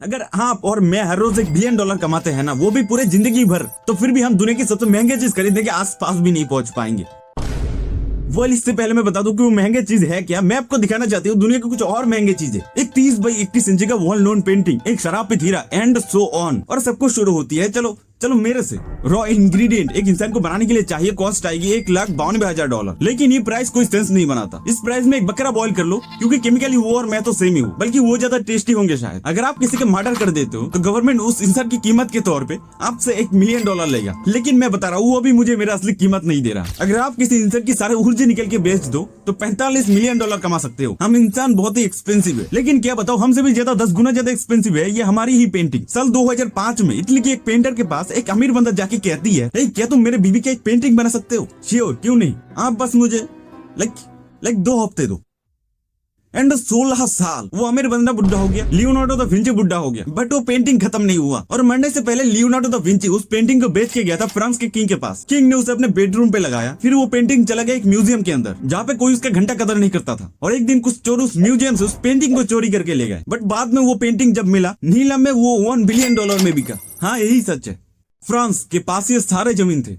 अगर आप और मैं हर रोज $1 बिलियन कमाते हैं ना, वो भी पूरे जिंदगी भर, तो फिर भी हम दुनिया की सबसे महंगी चीज खरीदने के आस पास भी नहीं पहुंच पाएंगे। इससे पहले मैं बता दूं कि वो महंगी चीज है क्या, मैं आपको दिखाना चाहती हूँ दुनिया की कुछ और महंगी चीजें। एक 30 बाई 31 इंच का वॉल नोन पेंटिंग, एक शराब पे हीरा एंड सो ऑन, और सब कुछ शुरू होती है। चलो मेरे से। रॉ इंग्रेडिएंट एक इंसान को बनाने के लिए चाहिए, कॉस्ट आएगी $1,92,000, लेकिन ये प्राइस कोई सेंस नहीं बनाता। इस प्राइस में एक बकरा बॉयल कर लो, क्योंकि केमिकली वो और मैं तो सेम ही हूँ, बल्कि वो ज्यादा टेस्टी होंगे शायद। अगर आप किसी का मर्डर कर देते हो तो गवर्नमेंट उस इंसान की कीमत के तौर पे आपसे $1 मिलियन लेगा, लेकिन मैं बता रहा हूँ वो अभी मुझे मेरा असली कीमत नहीं दे रहा। अगर आप किसी इंसान की सारे ऊर्जा निकल के बेच दो तो $45 मिलियन कमा सकते हो। हम इंसान बहुत ही एक्सपेंसिव है, लेकिन क्या बताओ हमसे भी ज्यादा 10 गुना ज्यादा एक्सपेंसिव है ये हमारी ही पेंटिंग। साल 2005 में इटली के एक पेंटर के पास एक अमीर बंदा जाके कहती है, क्या तुम मेरे बीबी की एक पेंटिंग बना सकते हो? श्योर, क्यों नहीं, आप बस मुझे लाइक 2 हफ्ते दो। एंड 16 साल वो अमीर बंदा बुढ़ा हो गया, लियोनार्डो दा विंची बुढ़ा हो गया, बट वो पेंटिंग खत्म नहीं हुआ। और मरने से पहले लियोनार्डो दा विंची उस पेंटिंग को बेच के गया था फ्रांस के किंग के पास। किंग ने उसे अपने बेडरूम पे लगाया, फिर वो पेंटिंग चला गया एक म्यूजियम के अंदर, जहाँ पे कोई उसका घंटा कदर नहीं करता था। और एक दिन कुछ चोर उस म्यूजियम से उस पेंटिंग को चोरी करके ले गए, बट बाद में वो पेंटिंग जब मिला नीलम में वो $1 बिलियन में बिका। हाँ, यही सच है। फ्रांस के पास ये सारे जमीन थे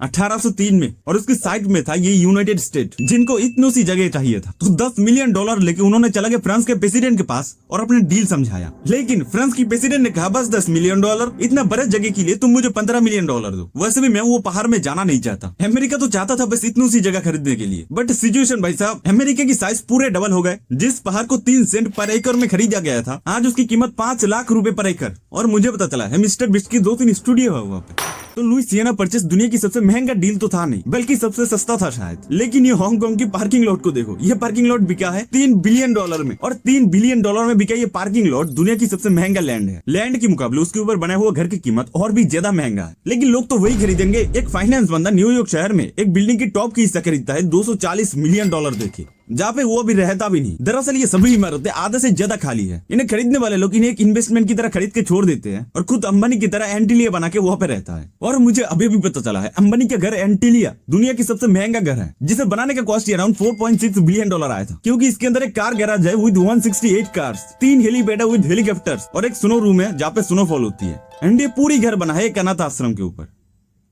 1803 में, और उसकी साइड में था ये यूनाइटेड स्टेट, जिनको इतनी सी जगह चाहिए था। तो $10 मिलियन लेके उन्होंने चला गया फ्रांस के प्रेसिडेंट के पास और अपने डील समझाया। लेकिन फ्रांस की प्रेसिडेंट ने कहा बस $10 मिलियन, इतना बड़े जगह के लिए तुम मुझे $15 मिलियन दो। वैसे भी मैं वो पहाड़ में जाना नहीं चाहता। अमेरिका तो चाहता था बस इतनी सी जगह खरीदने के लिए, बट सिचुएशन भाई साहब, अमेरिका की साइज पूरे डबल हो गए। जिस पहाड़ को 3 सेंट पर एकड़ में खरीदा गया था, आज उसकी कीमत $5 लाख पर एकड़। और मुझे पता चला है मिस्टर बिस्ट की 2-3 स्टूडियो है वहाँ पे। तो लुइसियाना परचेस दुनिया की सबसे महंगा डील तो था नहीं, बल्कि सबसे सस्ता था शायद। लेकिन ये हांगकांग की पार्किंग लॉट को देखो, ये पार्किंग लॉट बिका है $3 बिलियन में, और $3 बिलियन में बिका ये पार्किंग लॉट दुनिया की सबसे महंगा लैंड है। लैंड के मुकाबले उसके ऊपर बना हुआ घर की कीमत और भी ज्यादा महंगा है, लेकिन लोग तो वही खरीदेंगे। एक फाइनेंस बंदा न्यूयॉर्क शहर में एक बिल्डिंग की टॉप की हिस्सा खरीदता है $240 मिलियन देके, जहाँ पे वो भी रहता भी नहीं। दरअसल ये सभी इमारतें आधे से ज्यादा खाली है। इन्हें खरीदने वाले लोग इन्हें एक इन्वेस्टमेंट की तरह खरीद के छोड़ देते हैं, और खुद अंबानी की तरह एंटीलिया बना के वहाँ पे रहता है। और मुझे अभी भी पता चला है अंबानी का घर एंटीलिया दुनिया की सबसे महंगा घर है, जिसे बनाने का कॉस्ट अराउंड $4.6 बिलियन आया था, क्योंकि इसके अंदर एक कार गैराज है with 168 cars, 3 helipad with helicopters, और एक स्नो रूम है जहाँ पे स्नोफॉल होती है। एंड ये पूरी घर बना है एक अनाथ आश्रम के ऊपर।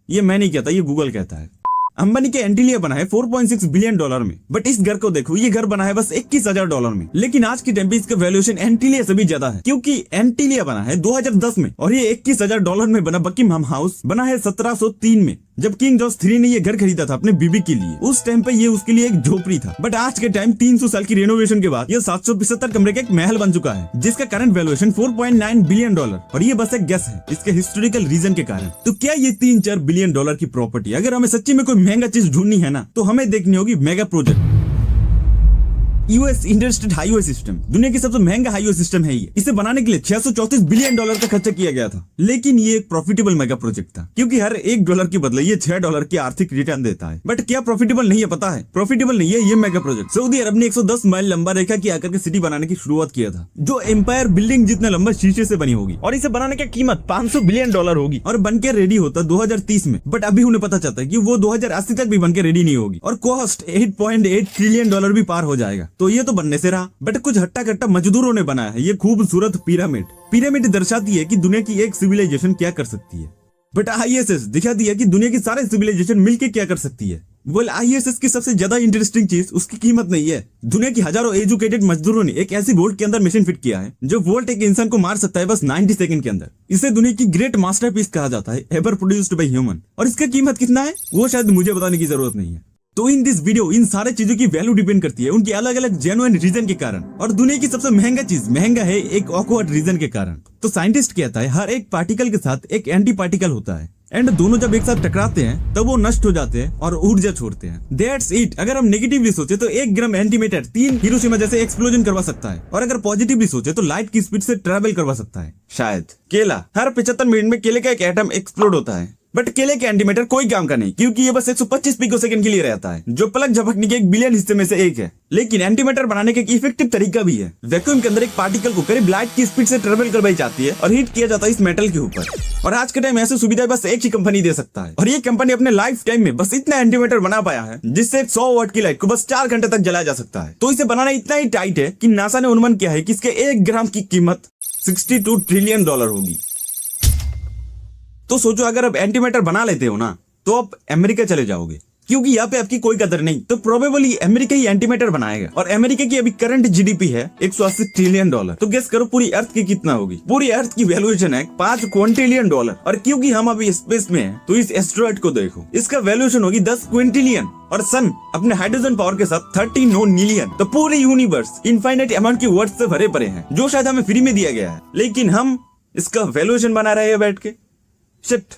ये मैं नहीं कहता, ये गूगल कहता है। अंबानी के एंटीलिया बना है $4.6 बिलियन में, बट इस घर को देखो, ये घर बना है बस $21,000 में। लेकिन आज के टाइम पे इसका वैल्यूएशन एंटीलिया से भी ज्यादा है, क्योंकि एंटीलिया बना है 2010 में, और ये $21,000 में बना बकिंघम हाउस बना है 1703 में। जब किंग जॉर्ज 3 ने ये घर खरीदा था अपने बीबी के लिए, उस टाइम पे ये उसके लिए एक झोपड़ी था। बट आज के टाइम 300 साल की रेनोवेशन के बाद ये 775 कमरे का एक महल बन चुका है, जिसका करंट वैल्यूएशन $4.9 बिलियन, और ये बस एक गेस है इसके हिस्टोरिकल रीजन के कारण। तो क्या ये $3-4 बिलियन की प्रॉपर्टी, अगर हमें सच्ची में कोई महंगा चीज ढूंढनी है ना, तो हमें देखनी होगी mega project. US interstate highway system दुनिया की सबसे महंगा हाईवे सिस्टम है ये। इसे बनाने के लिए $634 बिलियन का खर्चा किया गया था। लेकिन ये एक प्रॉफिटेबल मेगा प्रोजेक्ट था, क्योंकि हर $1 के बदले ये $6 की आर्थिक रिटर्न देता है। बट क्या प्रॉफिटेबल नहीं है पता है? प्रॉफिटेबल नहीं है ये मेगा प्रोजेक्ट। सऊदी अरब ने 110 माइल लंबा रेखा की आकर के सिटी बनाने की शुरुआत किया था, जो एम्पायर बिल्डिंग जितना लंबा शीशे से बनी होगी, और इसे बनाने की कीमत $500 बिलियन होगी, और बनके रेडी होता 2030 में। बट अभी उन्हें पता चलता है कि वो 2080 तक भी बनके रेडी नहीं होगी, और कॉस्ट $8.8 ट्रिलियन भी पार हो जाएगा। तो ये तो बनने से, बट कुछ हट्टा कट्टा मजदूरों ने बनाया है ये खूबसूरत पिरामिड दर्शाती है कि दुनिया की एक सिविलाइजेशन क्या कर सकती है। बट आईएसएस दिखा दिया कि दुनिया की सारे सिविलाइजेशन मिलके क्या कर सकती है। आईएसएस की सबसे ज्यादा इंटरेस्टिंग चीज उसकी कीमत नहीं है। दुनिया की हजारों एजुकेटेड मजदूरों ने एक ऐसी वोल्ट के अंदर मशीन फिट किया है, जो वोल्ट एक इंसान को मार सकता है बस 90 सेकंड के अंदर। इसे दुनिया की ग्रेट मास्टरपीस कहा जाता है, एवर प्रोड्यूस्ड बाय ह्यूमन। और इसका कीमत कितना है वो शायद मुझे बताने की जरूरत नहीं है। तो इन दिस वीडियो इन सारे चीजों की वैल्यू डिपेंड करती है उनकी अलग अलग जेन्युइन रीजन के कारण, और दुनिया की सबसे महंगा चीज महंगा है एक ऑकवर्ड रीजन के कारण। तो साइंटिस्ट कहता है हर एक पार्टिकल के साथ एक एंटी पार्टिकल होता है, एंड दोनों जब एक साथ टकराते हैं तब वो नष्ट हो जाते हैं और ऊर्जा छोड़ते हैं। That's it. अगर हम नेगेटिवली सोचे तो 1 ग्राम एंटीमेटर 3 हिरोशिमा जैसे एक्सप्लोजन करवा सकता है, और अगर पॉजिटिवली सोचे तो लाइट की स्पीड से ट्रेवल करवा सकता है शायद। केला, हर 75 मिनट में केले का एक एटम एक्सप्लोड होता है, बट केले के एंटीमेटर कोई काम का नहीं, क्योंकि ये बस 125 पिकोसेकंड के लिए रहता है, जो पलक झपकने के 1 बिलियन हिस्से में से एक है। लेकिन एंटीमेटर बनाने का एक इफेक्टिव तरीका भी है। वैक्यूम के अंदर एक पार्टिकल को करीब लाइट की स्पीड से ट्रेवल करवाई जाती है और हीट किया जाता है इस मेटल के ऊपर। और आज के टाइम ऐसी सुविधा बस एक ही कंपनी दे सकता है, और ये कंपनी अपने लाइफ टाइम में बस इतना एंटीमेटर बना पाया है जिससे 100 वाट की लाइट को बस 4 घंटे तक जलाया जा सकता है। तो इसे बनाना इतना ही टाइट है कि नासा ने अनुमान किया है कि इसके 1 ग्राम की कीमत $62 ट्रिलियन होगी। तो सोचो अगर आप एंटीमैटर बना लेते हो ना तो आप अमेरिका चले जाओगे, क्योंकि यहाँ पे आपकी कोई कदर नहीं, तो प्रोबेबली अमेरिका ही एंटीमैटर बनाएगा। और अमेरिका की अभी करंट जीडीपी है $180 ट्रिलियन। तो गेस करो पूरी अर्थ की कितना होगी? पूरी अर्थ की वैल्यूएशन है $5 क्विंटिलियन। और क्योंकि हम अभी स्पेस में हैं, तो इस एस्ट्रॉइड को देखो, इसका वैल्यूएशन होगी 10 क्विंटिलियन। और सन अपने हाइड्रोजन पावर के साथ 39 मिलियन। तो पूरे यूनिवर्स इनफाइनाइट अमाउंट की वर्ड्स से भरे पड़े हैं, जो शायद हमें फ्री में दिया गया है, लेकिन हम इसका वैल्यूएशन बना रहे हैं बैठ के। शिट।